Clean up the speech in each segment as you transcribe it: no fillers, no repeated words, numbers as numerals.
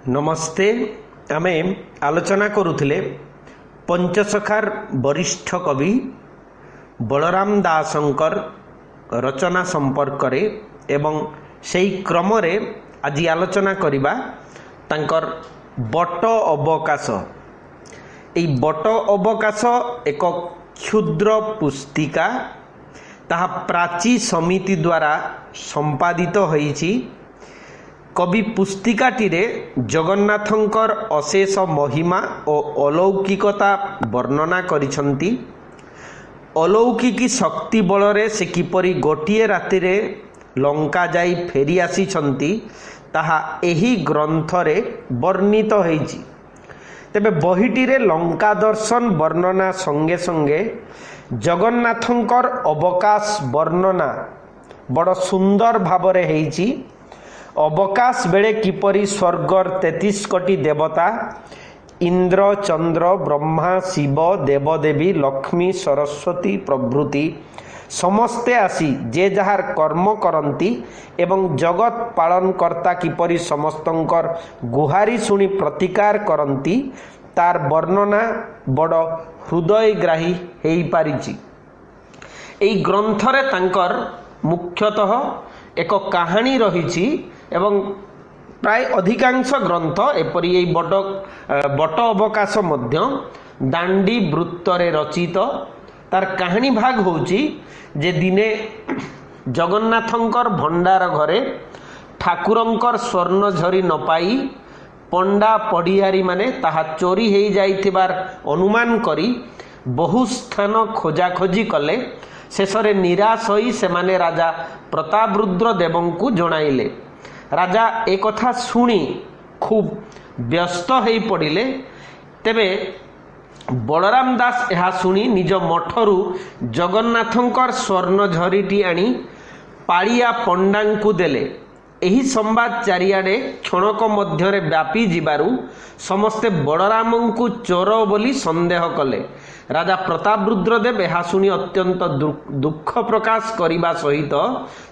नमस्ते। आमे आलोचना करुथिले पंचसखार वरिष्ठ कवि बलराम दासंकर रचना संपर्क रे एवं सेई क्रम रे आज आलोचना करिबा तांकर बट अवकाश। एई बट अवकाश एक क्षुद्र पुस्तिका, ताहा प्राची समिति द्वारा संपादित होईछि। कवि पुस्तिकाटी रे जगन्नाथंकर अशेष महिमा और अलौकिकता वर्णना करिसंती। अलौकिकी शक्ति बलरे से किपरि गोटिए राति रे लंका जाई फेरी आसीछंती ताहा एही ग्रंथ रे वर्णित होईछि। तेबे बहिटी रे लंका दर्शन वर्णना संगे संगे जगन्नाथंकर अवकाश वर्णना बड़ सुंदर भावरे हेइछि। अवकाश बेले किपरि स्वर्गर 33 कोटी देवता इंद्र चंद्र ब्रह्मा शिव देवदेवी लक्ष्मी सरस्वती प्रभृति समस्ते आसी जे जहार कर्म करती एवं जगत पालन कर्ता किपरि समस्तंकर गुहारी शुणी प्रतिकार करती तार वर्णना बड़ हृदयग्राही हेई पारिछि। एई ग्रंथरे तांकर मुख्यतः एक कहानी रहिछि एवं प्राय अधिकांश ग्रंथ एपरि एई बट अवकाश मध्य दांडी वृत्तरे रचित। तार कहानी भाग होउछि जे दिने जगन्नाथंकर भंडार घरे ठाकुरंकर स्वर्ण झरी न पाई पंडा पढ़ियारी माने ताहा चोरी हेई जाइथिबार अनुमान करी बहु स्थान खोजाखोजी कले। शेषरे निराश होई सेमाने राजा प्रतापरुद्र देवंकु जणाइले। राजा एक कथा शुणी खूब व्यस्त होई पड़िले। तेबे बलराम दास यह शुणी निज मठरू जगन्नाथंकर स्वर्ण झरीटी आनी पाड़िया पंडांकु देले। एही संवाद चारिआडे क्षणक मध्यरे व्यापी जिबारु समस्ते बलरामंकु चोर बोली संदेह कले। राजा प्रतापरुद्रदेव यह शुणी अत्यंत दुख प्रकाश करिबा सहित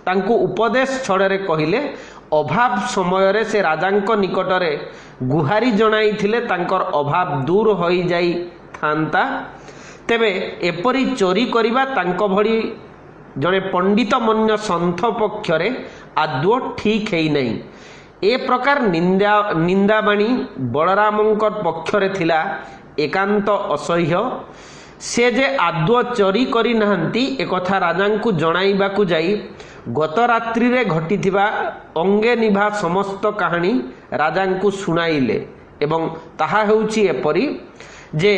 तांकु उपदेश छड़े कहिले अभाव समय रे से राजांक निकटरे गुहारी जणाइथिले तांकर अभाव दूर होई जाई थांता। तेबे एपरी चोरी करिबा तांको भली जणे पंडित मन्य संथ पक्षरे आदौ ठीक हेई नहीं। ए प्रकार निंदाबाणी बलरामंकर पक्षरे थिला एकांत असह्य। से जे आदौ चोरी करी नहंती एकथा राजांकु जणाइबाकु जाई गत रात्रि रे घटिथिबा अंगे निभा समस्त कहानी राजांकु सुनाइले। एवं ताहा हेउछि एपरि जे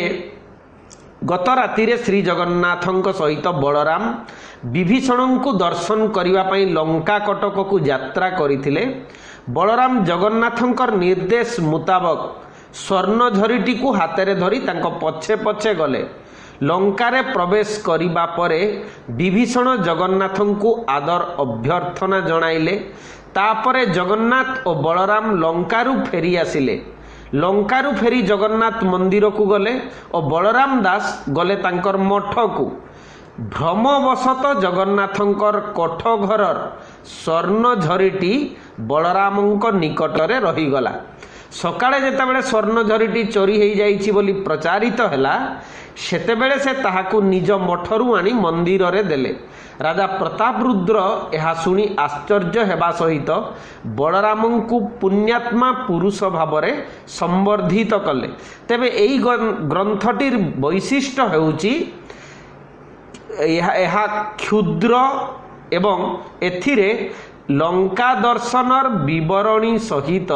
गत राति रे श्री जगन्नाथंक सहित बलराम विभीषणंकु दर्शन करिवा पई लंका कटककु यात्रा करिथिले। बलराम जगन्नाथंकर निर्देश मुताबक स्वर्ण झरीटी को हाथ धरी तांको पछे पछे गले। लंकारे प्रवेश करिबा परे विभीषण जगन्नाथंकु आदर अभ्यर्थना जणाइले। तापरे जगन्नाथ और बलराम लंकारु फेरी आसिले। लंकारु फेरी जगन्नाथ मंदिर को गले और बलराम दास गले तांकर मठ को। भ्रमवशत जगन्नाथंकर कोठ घरर स्वर्ण झरीटी बलरामंक निकटरे रहीगला। सकाळे जेतेबेले स्वर्ण झरीटी चोरी हेई जाइछि बोली प्रचारित हैला सेतेबेले से ताहाकु निज मठरू आनी मंदिर रे देले। राजा प्रतापरुद्र यह शुणी आश्चर्य हेबा सहित बलरामंकु पुण्यात्मा पुरुष भावरे संवर्धित कले। तेबे एई ग्रंथटिर वैशिष्ट्य हेउछि यह क्षुद्र एवं एथिरे लंका दर्शनर विवरणी सहित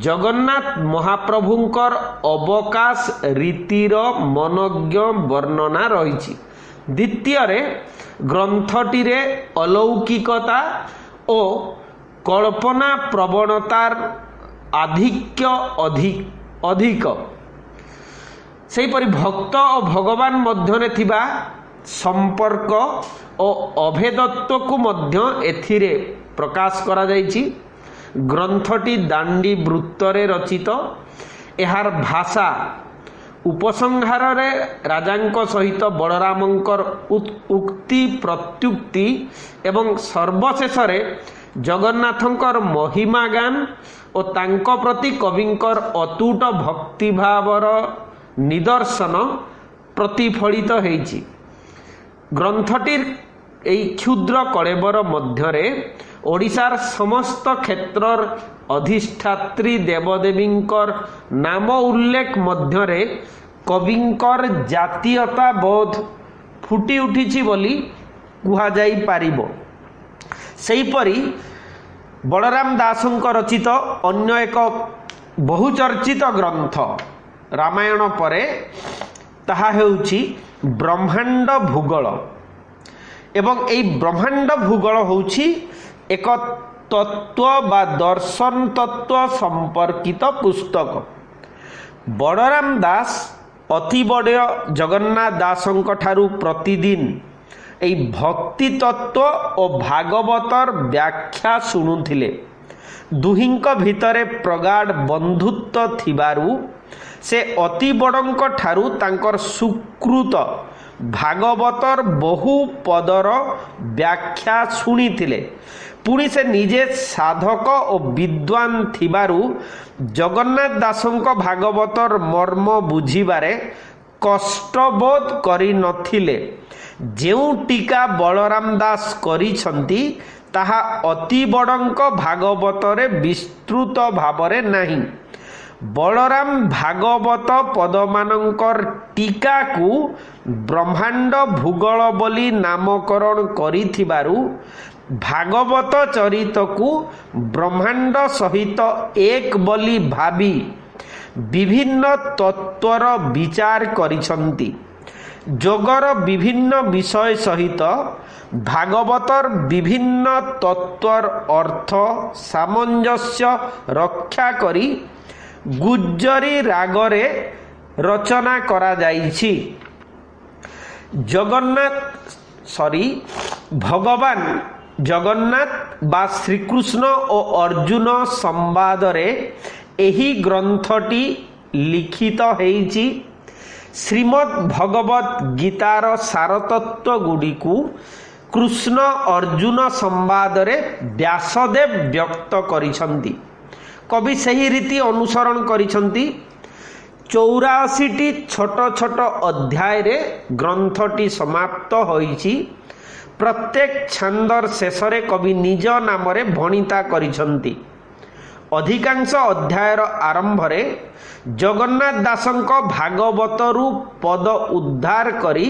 जगन्नाथ महाप्रभुंकर अवकाश रीतिर मनज्ञ वर्णना रही। द्वितीय ग्रंथटिरे अलौकिकता और कल्पना प्रवणतार आधिक्य अधिक सेहीपरि भक्त और भगवान मध्यरे थिबा संपर्क और अभेदत्व को मध्य एथिरे प्रकाश करा जाइछि। ग्रंथटी दांडी वृत्तरे रचित। एहार भाषा उपसंहार रे राजांक सहित बलरामंकर उक्ति प्रत्युक्ति एवं सर्वशेष रे जगन्नाथंकर महिमा गान और तांको प्रति कविंकर अतूट भक्तिभावर निदर्शन प्रतिफलित होईछि। ग्रंथटिर एई क्षुद्र कलेबर मध्यरे ओडिशार समस्त क्षेत्रर अधिष्ठात्री देवदेवींकर नाम उल्लेख मध्यरे कविंकर जातीयता बोध फुटी उठिछि बोली कुहा जाई पारिबो। सेहीपरि बलराम दासंक रचित अन्य एक बहुचर्चित ग्रंथ रामायण परे ताहा हेउछि ब्रह्मांड भूगोल एवं एई ब्रह्मांड भूगोल होउछि एक तत्व बा दर्शन तत्व संपर्कित पुस्तक। बलराम दास अति बड़ जगन्नाथ दासंक ठारू प्रतिदिन एई भक्ति तत्व और भागवतर व्याख्या शुणुथिले। दुहिंक भितरे प्रगाढ़ बंधुत्व थिबारु से अति बड़ंक ठारू तांकर सुकृत भागवतर बहु पदर व्याख्या शुणिथिले। पुणी से निजे साधक और विद्वान थिबारु जगन्नाथ दासंक भागवतर मर्म बुझिबारे कष्टबोध करि नथिले। जेउ टीका बलराम दास करिछंती ताहा अति बड़ंक भागवतरे विस्तृत भावरे नाही। बलराम भागवत पदमानंकर टीका को ब्रह्मांड भूगोल बोली नामकरण करिथिबारु भागवत चरित को ब्रह्मांड सहित एक बोली भाबी विभिन्न तत्वर विचार करिछंती। जोगर विभिन्न विषय सहित भागवतर विभिन्न तत्वर अर्थ सामंजस्य रक्षा करी गुज्जरी रागरे रचना करा जाइछि। भगवान जगन्नाथ बा श्रीकृष्ण और अर्जुन संवाद रे एही ग्रंथटी लिखित हेइछि। श्रीमद् भगवत गीतार सारतत्व गुड़िकु कृष्ण अर्जुन संवाद रे व्यासदेव व्यक्त करिसंती। कवि सही रीति अनुसरण करिसंती। 84टी छोट छोट अध्याय रे ग्रंथटी समाप्त होइछि। प्रत्येक छांदर शेषरे कवि निज नाम रे भणिता करिसंती। अधिकांश अध्यायर आरंभ रे जगन्नाथ दासंक भागवतरु पद उद्धार करी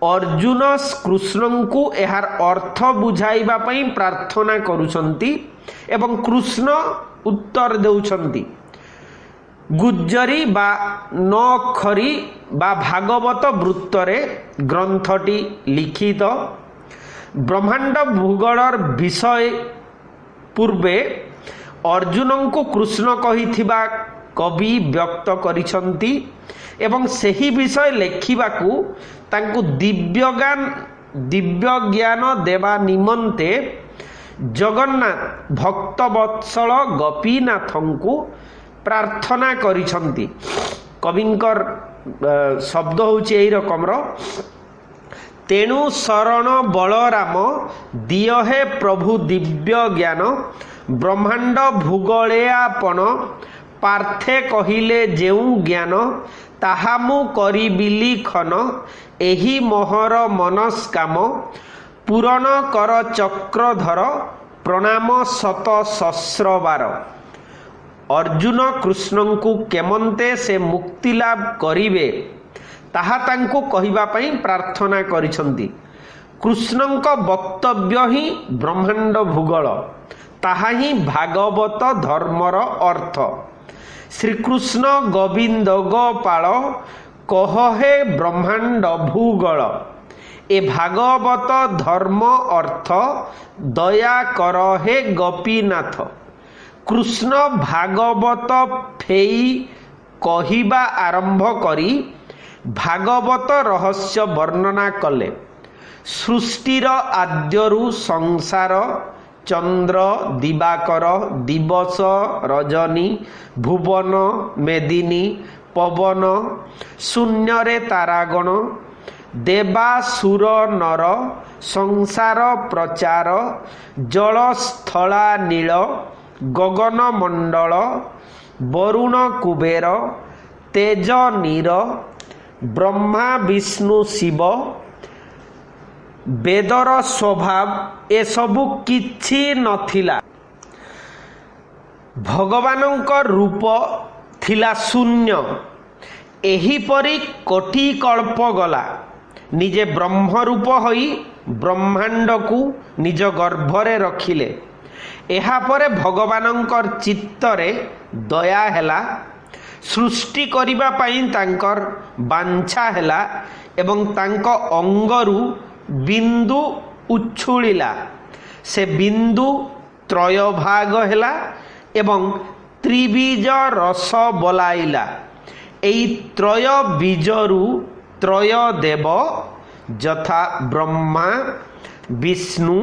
अर्जुन कृष्ण को एहार अर्थ बुझाइबा पई प्रार्थना करुछंती एवं कृष्ण उत्तर देउछंती। गुज्जरी बा नखरी बा भागवत वृत्तरे ग्रंथटी लिखित। ब्रह्मांड भूगोलर विषय पूर्वे अर्जुन को कृष्ण कहिथिबा कवि व्यक्त करिसंती एवं सही विषय लेखिबाकू तांकू दिव्य ज्ञान देवा निमंते जगन्नाथ भक्तवत्सल गोपीनाथंकू प्रार्थना करिसंती। कविंकर शब्द होउछि एई रकमर तेणु शरण बलराम दिय हे प्रभु दिव्य ज्ञान ब्रह्मांड भूगोले आपण पार्थे कहिले जेउ ज्ञान ताहा मु करिबि लिखन एही मोहर मनस्काम पूरण कर चक्रधर प्रणाम शत सहस्रबार। अर्जुन कृष्ण को केमंते से मुक्ति लाभ करिवे ताहा तांको कहिबा पई प्रार्थना करिसंती। कृष्णंक वक्तव्य ही ब्रह्मांड भूगोल ताहा ही भागवत धर्मर अर्थ। श्रीकृष्ण गोविंद गोपाल कह हे ब्रह्मांड भूगोल ए भागवत धर्म अर्थ दया कर हे गोपीनाथ। कृष्ण भागवत फेई कहिबा आरंभ करी भागवत रहस्य वर्णना कले। सृष्टिर आद्यरु संसार चंद्र दिवाकर दिवस रजनी भुवन मेदिनी पवन शून्य रे तारागण ଦେବାସୁର ନର ସଂସାର ପ୍ରଚାର ଜଳସ୍ଥଳା ନୀଳ ଗଗନ ମଣ୍ଡଳ ବରୁଣ କୁବେର ତେଜ ନୀର ବ୍ରହ୍ମା ବିଷ୍ଣୁ ଶିବ ବେଦର ସ୍ୱଭାବ ଏସବୁ କିଛି ନଥିଲା। ଭଗବାନଙ୍କ ରୂପ ଥିଲା ଶୂନ୍ୟ। ଏହିପରି କୋଟି କଳ୍ପ ଗଲା। ନିଜେ ବ୍ରହ୍ମରୂପ ହୋଇ ବ୍ରହ୍ମାଣ୍ଡକୁ ନିଜ ଗର୍ଭରେ ରଖିଲେ। ଏହାପରେ ଭଗବାନଙ୍କର ଚିତ୍ତରେ ଦୟା ହେଲା। ସୃଷ୍ଟି କରିବା ପାଇଁ ତାଙ୍କର ବାଞ୍ଛା ହେଲା ଏବଂ ତାଙ୍କ ଅଙ୍ଗରୁ ବିନ୍ଦୁ ଉଛୁଳିଲା। ସେ ବିନ୍ଦୁ ତ୍ରୟଭାଗ ହେଲା ଏବଂ ତ୍ରିବୀଜ ରସ ବୋଲାଇଲା। ଏହି ତ୍ରୟ ବୀଜରୁ ତ୍ରୟ ଦେବ ଯଥା ବ୍ରହ୍ମା ବିଷ୍ଣୁ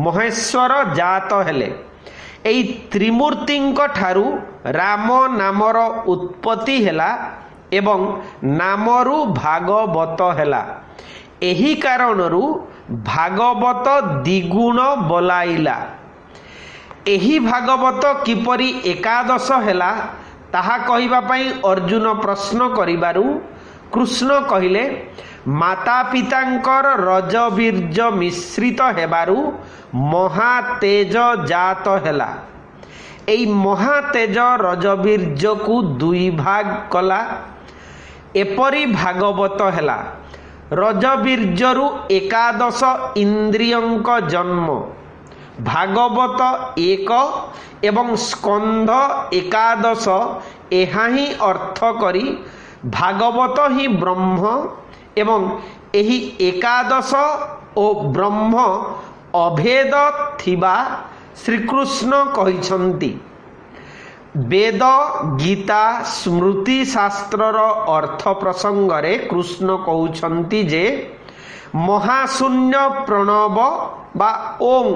ମହେଶ୍ୱର ଜାତ ହେଲେ। ଏହି ତ୍ରିମୂର୍ତ୍ତିଙ୍କ ଠାରୁ ରାମ ନାମର ଉତ୍ପତ୍ତି ହେଲା ଏବଂ ନାମରୁ ଭାଗବତ ହେଲା। ଏହି କାରଣରୁ ଭାଗବତ ଦ୍ୱିଗୁଣ ବୋଲାଇଲା। ଏହି ଭାଗବତ କିପରି ଏକାଦଶ ହେଲା ତାହା କହିବା ପାଇଁ ଅର୍ଜୁନ ପ୍ରଶ୍ନ କରିବାରୁ କୃଷ୍ଣ କହିଲେ, ମାତା ପିତାଙ୍କର ରଜବୀର୍ଯ୍ୟ ମିଶ୍ରିତ ହେବାରୁ ମହାତେଜ ଜାତ ହେଲା। ଏହି ମହାତେଜ ରଜବୀର୍ଯ୍ୟକୁ ଦୁଇ ଭାଗ କଲା। ଏପରି ଭାଗବତ ହେଲା। ରଜବୀର୍ଯ୍ୟରୁ ଏକାଦଶ ଇନ୍ଦ୍ରିୟଙ୍କ ଜନ୍ମ। ଭାଗବତ 1 ଏବଂ ସ୍କନ୍ଧ ଏକାଦଶ ଏହା ହିଁ ଅର୍ଥ କରି ଭାଗବତ ହିଁ ବ୍ରହ୍ମ ଏବଂ ଏହି ଏକାଦଶ ଓ ବ୍ରହ୍ମ ଅଭେଦ ଥିବା ଶ୍ରୀକୃଷ୍ଣ କହିଛନ୍ତି। ବେଦ ଗୀତା ସ୍ମୃତି ଶାସ୍ତ୍ରର ଅର୍ଥ ପ୍ରସଙ୍ଗରେ କୃଷ୍ଣ କହୁଛନ୍ତି ଯେ ମହାଶୂନ୍ୟ ପ୍ରଣବ ବା ଓଂ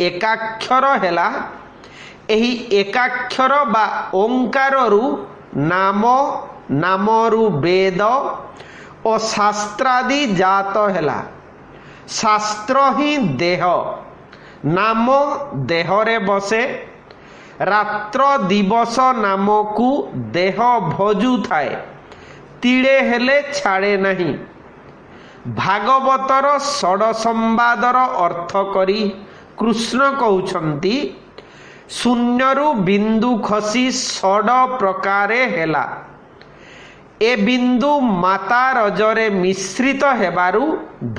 ଏକାକ୍ଷର ହେଲା। ଏହି ଏକାକ୍ଷର ବା ଓଙ୍କାରରୁ ନାମ, ନାମରୁ ବେଦ ଓ ଶାସ୍ତ୍ରାଦି ଜାତ ହେଲା। ଶାସ୍ତ୍ର ହିଁ ଦେହ। ନାମ ଦେହରେ ବସେ। ରାତ୍ର ଦିବସ ନାମକୁ ଦେହ ଭଜୁଥାଏ, ତିଳେ ହେଲେ ଛାଡ଼େ ନାହିଁ। ଭାଗବତର ଷଡ଼ସମ୍ବାଦର ଅର୍ଥ କରି କୃଷ୍ଣ କହୁଛନ୍ତି, ଶୂନ୍ୟରୁ ବିନ୍ଦୁ ଖସି ଷଡ଼ ପ୍ରକାରେ ହେଲା। ଏ ବିନ୍ଦୁ ମାତା ରଜରେ ମିଶ୍ରିତ ହେବାରୁ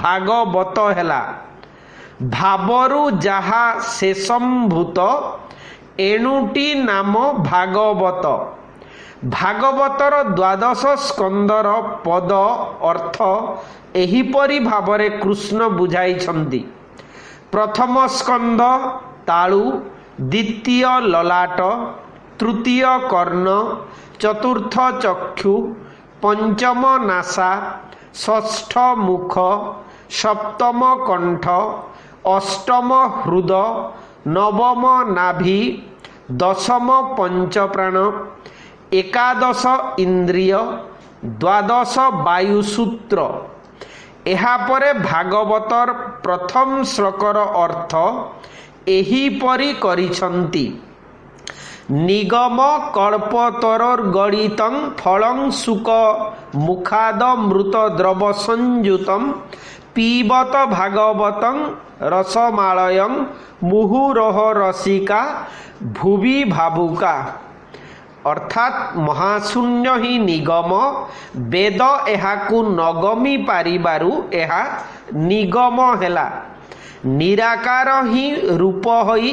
ଭାଗବତ ହେଲା। ଭାବରୁ ଯାହା ଶେଷମ୍ଭୂତ ଏଣୁଟି ନାମ ଭାଗବତ। ଭାଗବତର ଦ୍ୱାଦଶ ସ୍କନ୍ଧର ପଦ ଅର୍ଥ ଏହିପରି ଭାବରେ କୃଷ୍ଣ ବୁଝାଇଛନ୍ତି। ପ୍ରଥମ ସ୍କନ୍ଧ ତାଳୁ, ଦ୍ୱିତୀୟ ଲଲାଟ, ତୃତୀୟ କର୍ଣ୍ଣ, ଚତୁର୍ଥ ଚକ୍ଷୁ, ପଞ୍ଚମ ନାସା, ଷଷ୍ଠ ମୁଖ, ସପ୍ତମ କଣ୍ଠ, ଅଷ୍ଟମ ହୃଦ, ନବମ ନାଭି, ଦଶମ ପଞ୍ଚପ୍ରାଣ, ଏକାଦଶ ଇନ୍ଦ୍ରିୟ, ଦ୍ୱାଦଶ ବାୟୁସୂତ୍ର। ଏହାପରେ ଭାଗବତର ପ୍ରଥମ ଶ୍ଲୋକର ଅର୍ଥ ଏହିପରି କରିଛନ୍ତି। ନିଗମ କଳ୍ପତରୋର୍ଗଳିତଂ ଫଳଂ ସୁକ ମୁଖାଦ ମୃତ ଦ୍ରବ ସଂଯୁତଂ ପିବତ ଭାଗବତଂ ରସମାଳୟଂ ମୁହୁରୋହ ରସିକା ଭୁବି ଭାବୁକା। ଅର୍ଥାତ୍ ମହାଶୂନ୍ୟ ହିଁ ନିଗମ। ବେଦ ଏହାକୁ ନଗମି ପାରିବାରୁ ଏହା ନିଗମ ହେଲା। ନିରାକାର ହିଁ ରୂପ ହୋଇ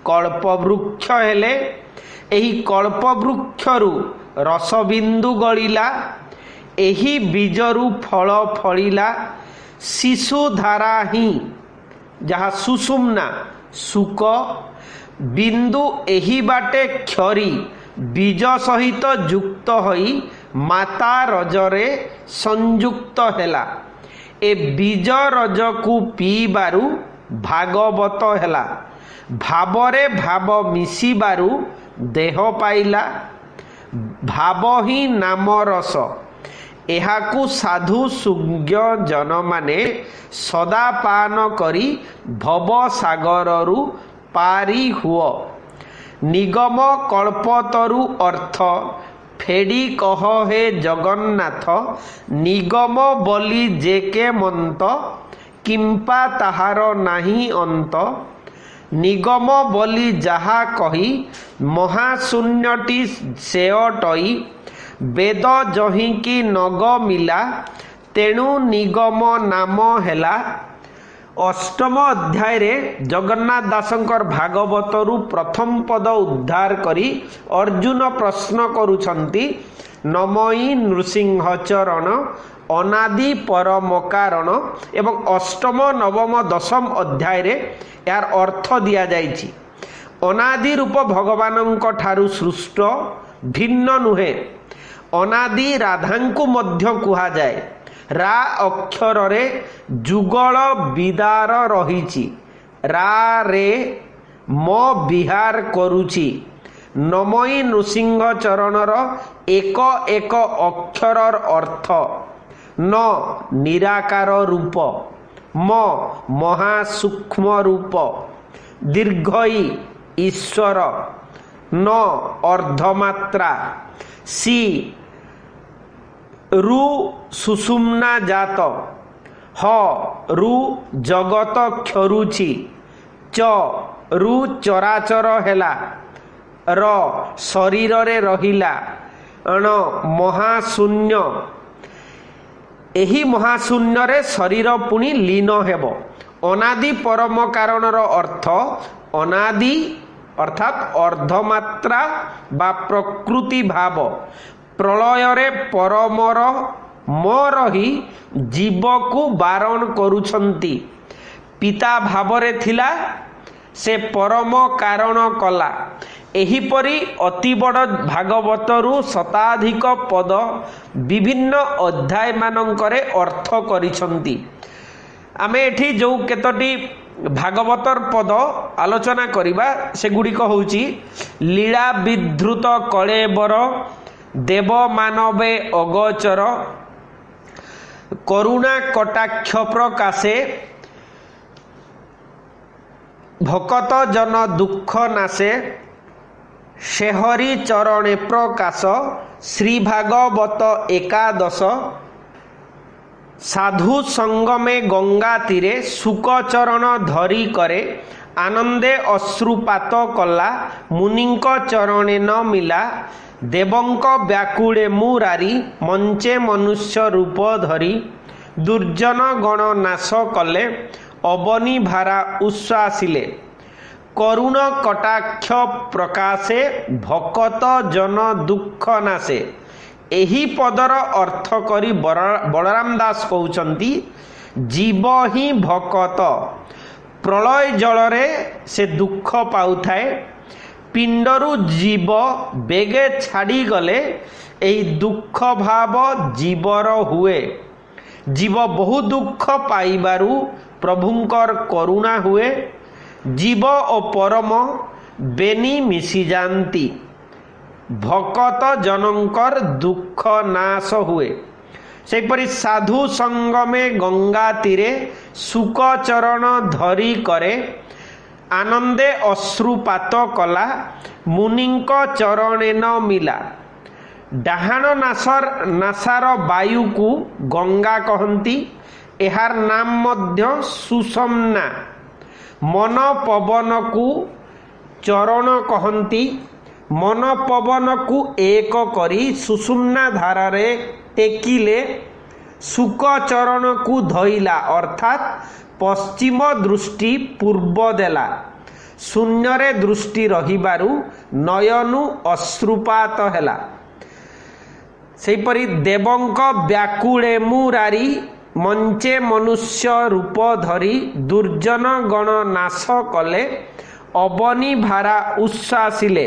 କଳ୍ପବୃକ୍ଷ ହେଲେ। ଏହି କଳ୍ପବୃକ୍ଷରୁ ରସବିନ୍ଦୁ ଗଳିଲା। ଏହି ବୀଜରୁ ଫଳ ଫଳିଲା। ଶିଶୁଧାରା ହିଁ ଯାହା ସୁଷୁମ୍ନା ଶୁକ ବିନ୍ଦୁ ଏହି ବାଟେ କ୍ଷରି ବୀଜ ସହିତ ଯୁକ୍ତ ହୋଇ ମାତା ରଜରେ ସଂଯୁକ୍ତ ହେଲା। ଏ ବୀଜ ରଜକୁ ପିଇବାରୁ ଭାଗବତ ହେଲା। ଭାବରେ ଭାବ ମିଶିବାରୁ ଦେହ ପାଇଲା। ଭାବ ହିଁ ନାମ ରସ। एहाकु साधु सुज्ञ जन माने सदा पान करी भव सागररु पारी हुओ। निगम कल्पतरु अर्थ फेडी कह हे जगन्नाथ। निगम बोली जेके मंत किंपा ताहार नाही अंत। निगम बोली जहा कही महाशून्यटी सेअटई। वेद जहिकी नग मिला तेणु निगम नाम हेला। अष्टम अध्याय रे जगन्नाथ दासंकर भागवतरु प्रथम पद उद्धार करी अर्जुन प्रश्न करुछंती नमई नृसिंह चरण अनादि परम कारण। एवं अष्टम नवम दशम अध्याय रे यार अर्थ दिया जाइछि। अनादि रूप भगवानंक ठारु सृष्ट भिन्न नुहे। अनादि राधांकु मध्य कुहा जाए। रा अक्षर रे जुगल विदार रहिछि। रा रे म विहार करुछि। नमई नृसिंह चरणर एक एक अक्षरर अर्थ न निराकार रूप म महासूक्ष्म रूप दीर्घई ईश्वर न अर्धमात्रा सी रु सुषुम्ना जात ह रु जगत क्षरुछि च रु चराचर हेला र शरीर रे रहिला अण महाशून्य। एही महाशून्य रे शरीर पुणी लीन हेबो। अनादि परम कारणर अर्थ अनादि अर्थात अर्धमात्रा बा प्रकृति भाव। प्रलय रे परमर म रही जीव को बारण करुछंती। पिता भाव रे थिला से परम कारण कला। एहिपरि अति बड़ भागवतरु शताधिक पद विभिन्न अध्याय मानंकरे अर्थ करिछंती। आमे एठी जो केतोटी भागवतर पद आलोचना करिबा सेगुड़िक होउची लीला विधृत कलेबर देव मानवे अगोचर करुणा कटाक्ष प्रकाशे भकत जन दुख नाशे शेहरी चरणे प्रकाश। श्री भागवत एकादश साधु संगमे गंगा तीरे सुकचरण धरी करे आनंदे अश्रुपात कला मुनिंक चरणे न मिला। देवंक व्याकुळे मुरारी मंचे मनुष्य रूप धरी दुर्जन गण नाश कले अबनी भारा उश्वासिले। करुण कटाक्ष प्रकाशे भकत जन दुख नाशे। एही पदर अर्थ करी बलराम दास कहउचंती जीव ही भकत। प्रलय जलरे से दुख पाउथाए। पिंडरु जीव बेगे छाड़ी गले एही दुख भाव जीवर हुए। जीव बहु दुख पाइबारु प्रभुंकर करुणा हुए। जीव और परम बेनी मिसी जानती। भकत जनंकर दुख नाश हुए। सेपरि साधु संगमे गंगा तीरे सुकचरण धरी करे आनंदे अश्रुपात कला मुनिंक चरणे न मिला। डाहाण नासार वायु को गंगा कहंती। एहार नाम मध्य सुषुम्ना। मन पवन को चरण कहंती। मन पवन को एक करी सुषुम्ना धारारे टेकिले सुकचरण को धइला अर्थात पश्चिम दृष्टि पूर्व देला। शून्य रे दृष्टि रहिबारु नयनु अश्रुपात हेला। सेपरि देवंक व्याकुळे मुरारी मंचे मनुष्य रूप धरी दुर्जन गण नाश कले अबनी भारा उश्वासिले।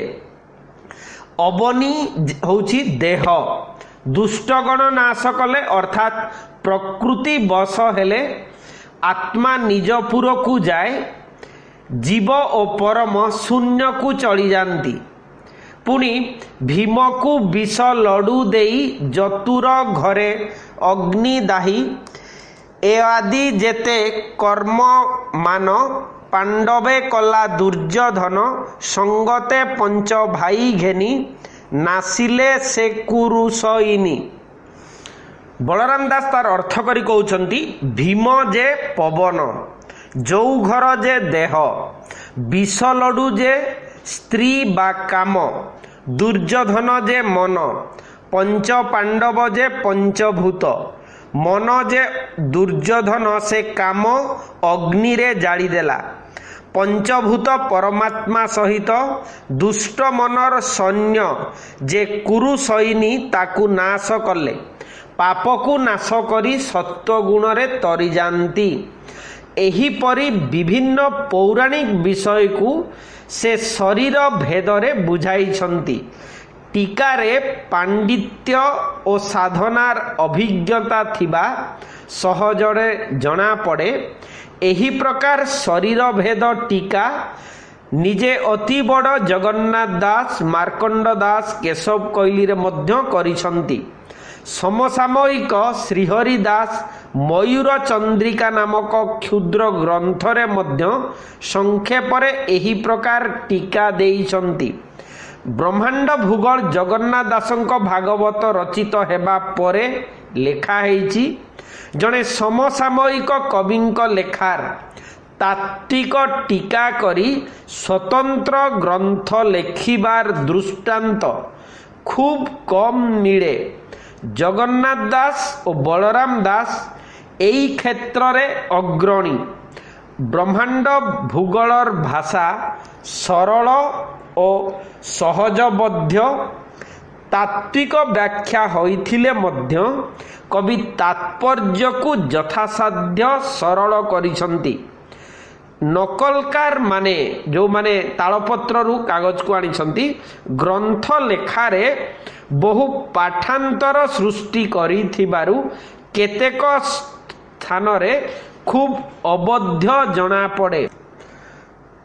अबनी होउछि देह। दुष्टगण नाश कले अर्थात प्रकृति बश हेले आत्मा निजपुर को जाए। जीव और परम शून्य को चली जानती। पुणी भीमकु विष लडू देई जतुर घरे अग्निदाही ए आदि जेते कर्म मान पांडवे कला दुर्योधन संगते पंच भाई घेनी नासिले से कुरुसईनी। बलराम दास तार अर्थ करी कहउछंती भीम जे पवन, जो घर जे देह, विष लडू जे स्त्री बा काम, दुर्योधन जे मन, पंच पांडव जे पंचभूत, मन जे दुर्योधन से काम अग्नि रे जाली देला, पंचभूत परमात्मा सहित दुष्ट मनर सैन्य जे कुरु सैनी ताकु नाश कले, पाप को नाश करी सत्व गुण रे तरी जाती। एही परी विभिन्न पौराणिक विषय को से शरीर भेदरे बुझाइछंती। टीकारे पांडित्य और साधनार अभिज्ञता थिबा सहजरे जना पड़े। एही प्रकार शरीर भेद टीका निजे अति बड़ जगन्नाथ दास, मार्कंड दास, केशव कैली रे मध्य करिसंती। समसामयिक श्रीहरि दास मयूर चंद्रिका नामक क्षुद्र ग्रंथरे मध्य संक्षेपरे एही प्रकार टीका देइछंती। ब्रह्मांड भूगोल जगन्नाथ दासंक भागवत रचित हेबा परे लेखा हेइछि। जणे समसामयिक कविंक लेखार तात्विक टीका करी स्वतंत्र ग्रंथ लेखिबार दृष्टांत खूब कम मिले। जगन्नाथ दास और बलराम दास एई क्षेत्र रे अग्रणी। ब्रह्मांड भूगोलर भाषा सरल और सहजबद्ध तात्विक व्याख्या होइथिले मध्य कवि तात्पर्य को यथासाध्य सरल करिसंती। नकलकार माने जो माने तालपत्र रु कागज को आनिसंती, ग्रंथ लेखारे बहु पाठांतर सृष्टि करिथिबारु केतेक स्थान रे खूब अबद्ध जना पड़े।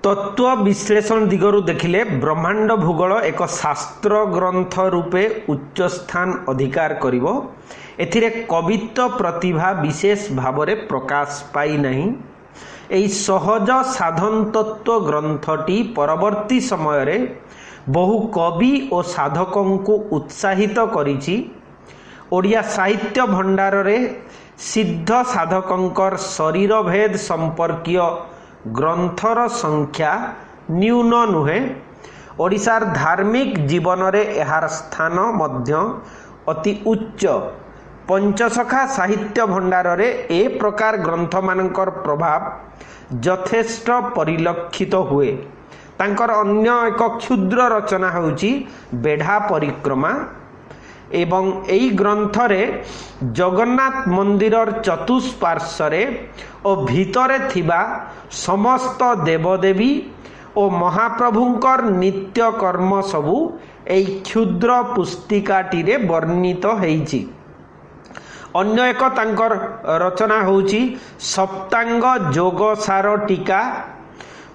तत्व विश्लेषण दिगरु देखिले ब्रह्मांड भूगोल एक शास्त्र ग्रंथ रूपे उच्च स्थान अधिकार करिवो। एथिरे कवित्व प्रतिभा विशेष भावरे प्रकाश पाई नहीं। एई सहज साधन तत्व ग्रंथटी परवर्ती समय रे बहु कवि और साधकों को उत्साहित करिछि। ओडिया साहित्य भंडार रे सिद्ध साधकों शरीर भेद संपर्कीय ग्रंथर संख्या न्यून नुहे। ओडिशार धार्मिक जीवन रे एहार स्थान मध्य अति उच्च। पंचसखा साहित्य भंडार रे ए प्रकार ग्रंथ मानकर प्रभाव यथेष्ट परिलक्षित हुए। तांकर अन्य एक क्षुद्र रचना होउची बेढ़ा परिक्रमा एवं एई ग्रंथ रे जगन्नाथ मंदिरर चतुष्पार्श्वरे और भितरे थिबा समस्त देवदेवी और महाप्रभुंकर नित्य कर्म सबु एई क्षुद्र पुस्तिकाटी रे वर्णित हेइची। अन्य एक तांकर रचना होउची सप्तांग जोगसार टीका।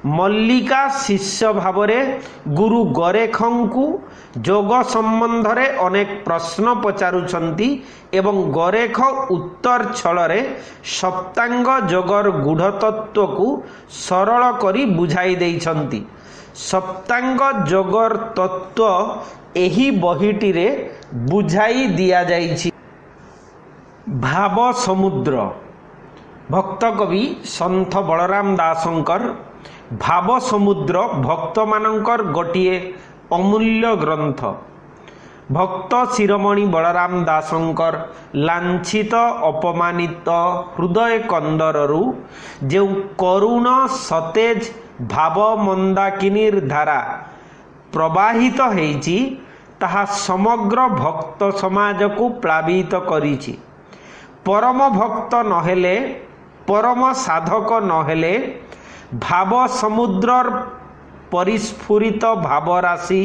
मल्लिका शिष्य भावरे गुरु गरेखंकु जोग संबंध रे अनेक प्रश्न पचारुछंती एवं गरेख उत्तर छलरे सप्तांग जोगर गूढ़ तत्व को सरल करी बुझाई देइछंती। सप्तांग जोगर तत्व एही बहिटी रे बुझाई दिया जाइछि। भाव समुद्र भक्त कवि संत बलराम दासंकर भाव समुद्र भक्त मानकर गोटिए अमूल्य ग्रंथ। भक्त शिरोमणि बलराम दासंकर लांछित अपमानित हृदय कंदरु जो करुण सतेज भाव मंदाकिनीर धारा प्रवाहित हेइछि ताहा समग्र भक्त समाज को प्लावित करिछि। परम भक्त नहेले परम साधक नहेले भाव समुद्रर परिस्फुरित भावराशि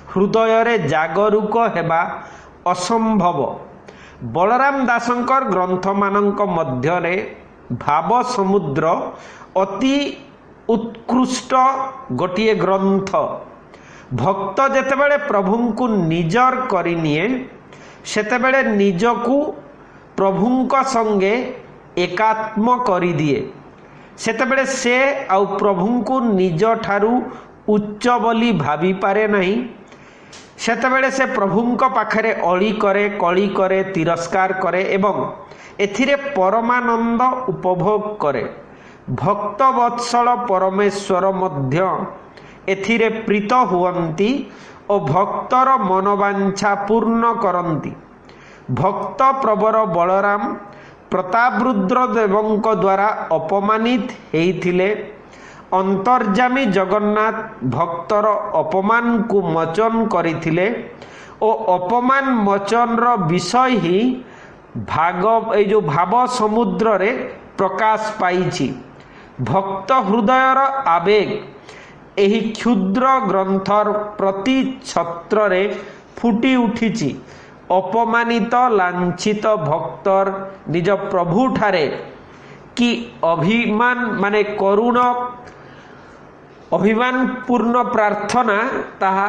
हृदय रे जागरूक हेबा असंभव। बलराम दासंकर ग्रंथ मानक मध्य रे भाव समुद्र अति उत्कृष्ट गोटिए ग्रंथ। भक्त जेतेबेले प्रभुंकु निजर करिनिए सेतेबेले निजकु प्रभुंक संगे एकात्म करि दिए। सेतेबेले से आउ प्रभुंकु निज ठारू उच्च बोली भावी पारे नहीं। सेतेबेले से प्रभुंक पाखरे अली करे, कली करे, तिरस्कार करे एवं एथिरे परमानंद उपभोग करे। भक्त वत्सल परमेश्वर मध्य एथिरे प्रीत हुअन्ति और भक्तर मनोवांछा पूर्ण करन्ति। भक्त प्रवर बलराम प्रतापरुद्र देवंक द्वारा अपमानित हेइथिले। अंतर्जामी जगन्नाथ भक्तर अपमान को मोचन करिथिले और अपमान मोचन रो विषय ही भाव समुद्र रे प्रकाश पाइछि। भक्त हृदयर आवेग एही क्षुद्र ग्रंथर प्रति छत्र रे फुटी उठिछि। अपमानित लांछित भक्तर निज प्रभु ठारे कि अभिमान माने करुण अभिमान पूर्ण प्रार्थना ताहा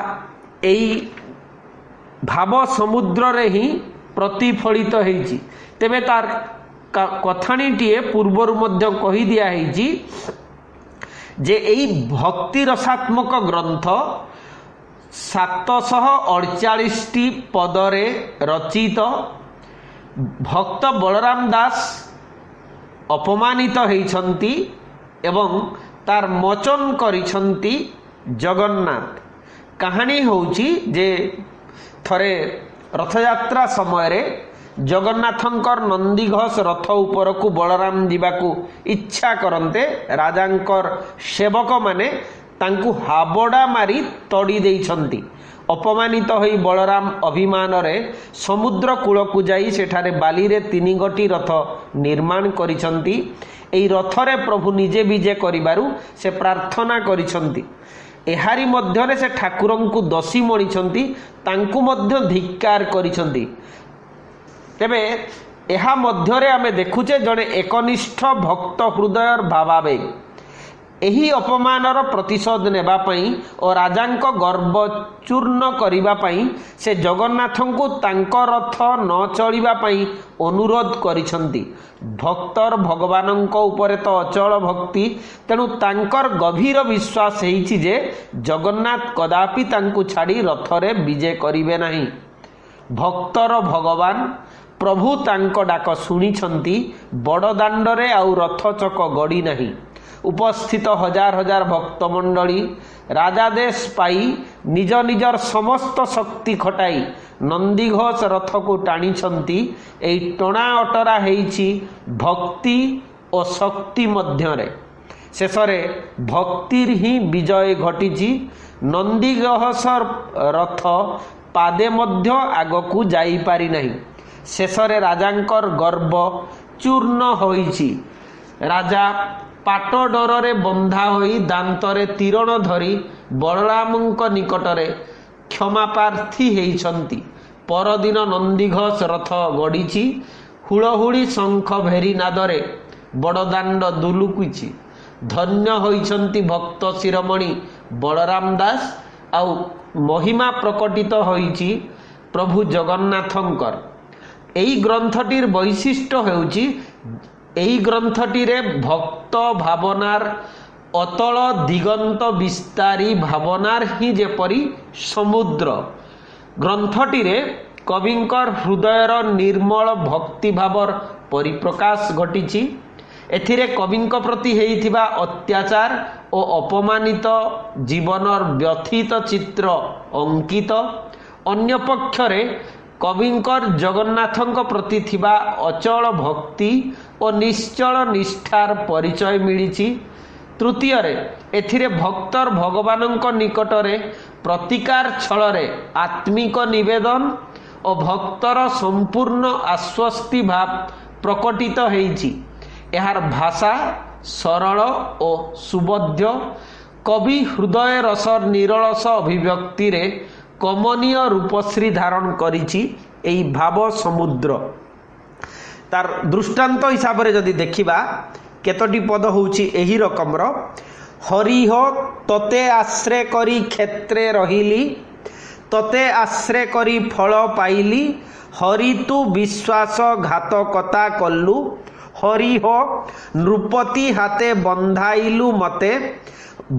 एई भाव समुद्र रे ही प्रतिफलित होइछि। तेबे तार कथाणीटीए पूर्वरु मध्य कहि दिया होइछि जे एई भक्ति रसात्मक ग्रंथ 748 पदरे रचित। भक्त बलराम दास अपमानित होइछन्ति एवं तार मोचन करिछन्ति जगन्नाथ। कहानी होउछि जे थरे रथयात्रा समय रे जगन्नाथंकर नंदीघोष रथ ऊपर को बलराम जीवाकू इच्छा करते राजांकर सेवक माने तांकू हाबड़ा मारी तड़ी देइछन्ति। अपमानित होई बलराम अभिमान रे समुद्र कूल को जाई सेठारे बाली रे 3 गोटी रथ निर्माण करिछन्ति। एई रथरे प्रभु निजे विजे करिबारु से प्रार्थना करिछन्ति। एहारी मध्यरे से ठाकुरंकु दसी मणिछन्ति, तांकु मध्य धिक्कार करिछन्ति। तेबे एहा मध्यरे आमे देखुचे जड़े एकनिष्ठ भक्त हृदयर भावावेग एही अपमानर प्रतिशोध नेबा पई और राजांक गर्व चूर्ण करिबा पई से जगन्नाथंकु तांक रथ न चलिबा पई अनुरोध करिछन्ति। भक्तर भगवानंक उपरे तो अचल भक्ति, तेणु तांकर गभीर विश्वास हेइछि जे जगन्नाथ कदापि तांकु छाड़ी रथरे विजय करिवे नाही। भक्तर भगवान प्रभु तांक डाक शुणिछन्ति। बड़ दांडरे आउ रथ चक गड़ी नहीं। उपस्थित हजार हजार भक्त मंडली राजादेश पाई निज निजर समस्त शक्ति खटाई नंदीघोष रथ को टाणीछन्ति। एई टणा अटरा हेइछि भक्ति और शक्ति मध्यरे। शेषरे भक्तिर ही विजय घटिछि। नंदीघोष रथ पादे मध्य आगकू जाई पारि नहीं। शेषरे राजांकर गर्व चूर्ण होइछि। राजा पाट डरे बंधा होई दांतरे तीरण धरी बलरामंक निकटरे क्षमा प्रार्थी हेइछन्ति। परदिन नंदीघोष रथ गड़िछि। हुलहुली शंख भेरी नादरे बड़दाण्ड दुलुकिछि। धन्य होइछन्ति भक्त शिरोमणि बलराम दास। आउ महिमा प्रकटित होइछि प्रभु जगन्नाथंकर। एई ग्रंथटीर वैशिष्ट्य हेउछि एई ग्रंथटीरे भक्त भावनार अतल दिगंत विस्तारी भावनार ही जेपरी समुद्र। ग्रंथटीरे कविंकर हृदयर निर्मल भक्ति भावर परिप्रकाश घटिछि। एथिरे कविंक प्रति हेइथिबा अत्याचार और अपमानित जीवनर व्यथित चित्र अंकित। अन्य पक्षरे कविंकर जगन्नाथंक प्रति थिबा अचल भक्ति और निश्चल निष्ठार परिचय मिलिछि। तृतीय एथिरे भक्तर भगवानंक निकटरे प्रतिकार छलरे आत्मिक निवेदन और भक्तर संपूर्ण आश्वस्ति भाव प्रकटित हेइछि। एहार भाषा सरल और सुबोध्य। कवि हृदय रसर निरलस अभिव्यक्ति रे कमनीय रूपश्री धारण करिछि एई भाव समुद्र। तार दृष्टांत हिसाब रे जदि देखिबा केतोटी पद होउछि एही रकमर। हरिह तते आश्रय करी क्षेत्रे रहिली तते आश्रय करी फल पाइली हरि तू विश्वास घातकता कलु हरिह नृपति हाथे बंधाइलु मते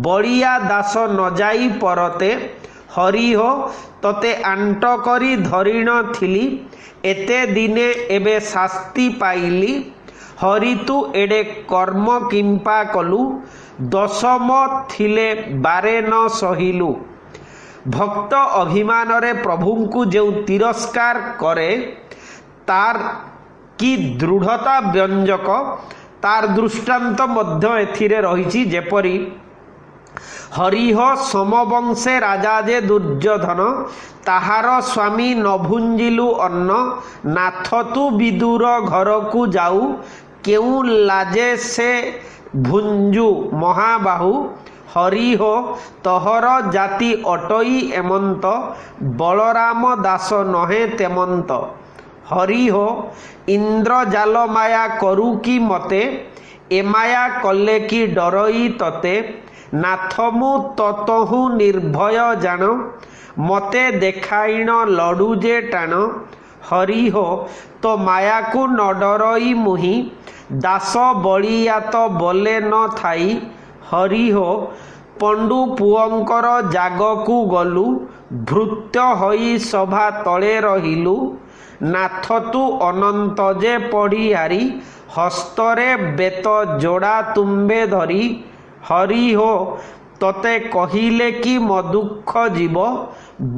बड़िया दास न जाई परते हरिह तते आंट करी धरिण थिली एते दिने एबे शास्ति पाइली हरि तू एडे कर्म किंपा कलु दशम थिले बारे न सहिलु भक्त अभिमान रे प्रभु को जो तिरस्कार करे तार की दृढ़ता व्यंजक तार दृष्टांत मध्य एथिरे रहिछि जेपरि हरिह समवंशे राजा जे दुर्योधन ताहार स्वामी न भुंजिलु अन्न नाथ तू विदुर घर को जाऊ केउ लाजे से भुंजु महाबाहु हरिह तोहर जाति अटई एमंत बलराम दास नहे तेमंत हरिह इंद्र जाल माया करू कि मते ए माया कले कि डरई तते नाथ मु ततहु निर्भय जान मते देखाइन लडू जे टाण हरिह तो माया को न डरई मुहि दास बलिया तो बोले न थाई हरिह पंडु पुअंकर जागकु गलु भृत्य होई सभा तले रहिलु नाथ तू अनंत जे पढ़िहारी हस्तरे बेत जोड़ा तुम्बे धरी हरिह तते कहिले कि मदुख जीव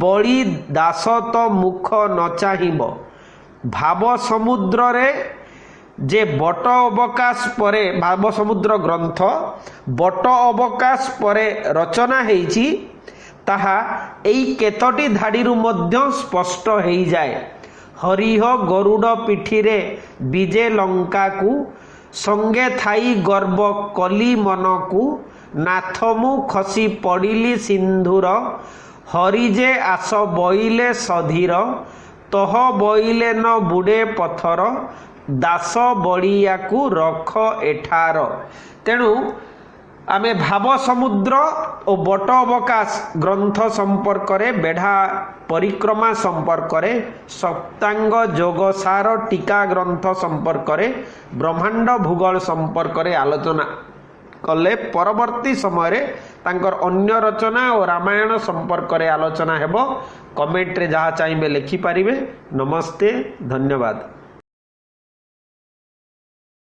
बड़ी दास तो मुख न चाहिब भाव समुद्र रे जे बट अवकाश परे भाव समुद्र ग्रंथ बट अवकाश परे रचना हेइछि ताहा एई केतोटी धाड़ीरु मध्य स्पष्ट हेइ जाए हरिह गरुड़ पिठीरे विजे लंका को संगे थाई गर्व कली मन को नाथ मु खसी पड़िली सिंधुर हरि जे आस बइले सधीर तह बइले न बुड़े पथर दास बड़िया को रख एठार तेणु आमे भाव समुद्र और बट अवकाश ग्रंथ संपर्क बेढ़ा परिक्रमा संपर्क सप्तांग जोगसार टीका ग्रंथ संपर्क ब्रह्मांड भूगोल संपर्क आलोचना कले परवर्ती समय तांकर अन्य रचना और रामायण संपर्क आलोचना हेबो कमेंट रे जहाँ चाहिए लिखिपारे। नमस्ते, धन्यवाद।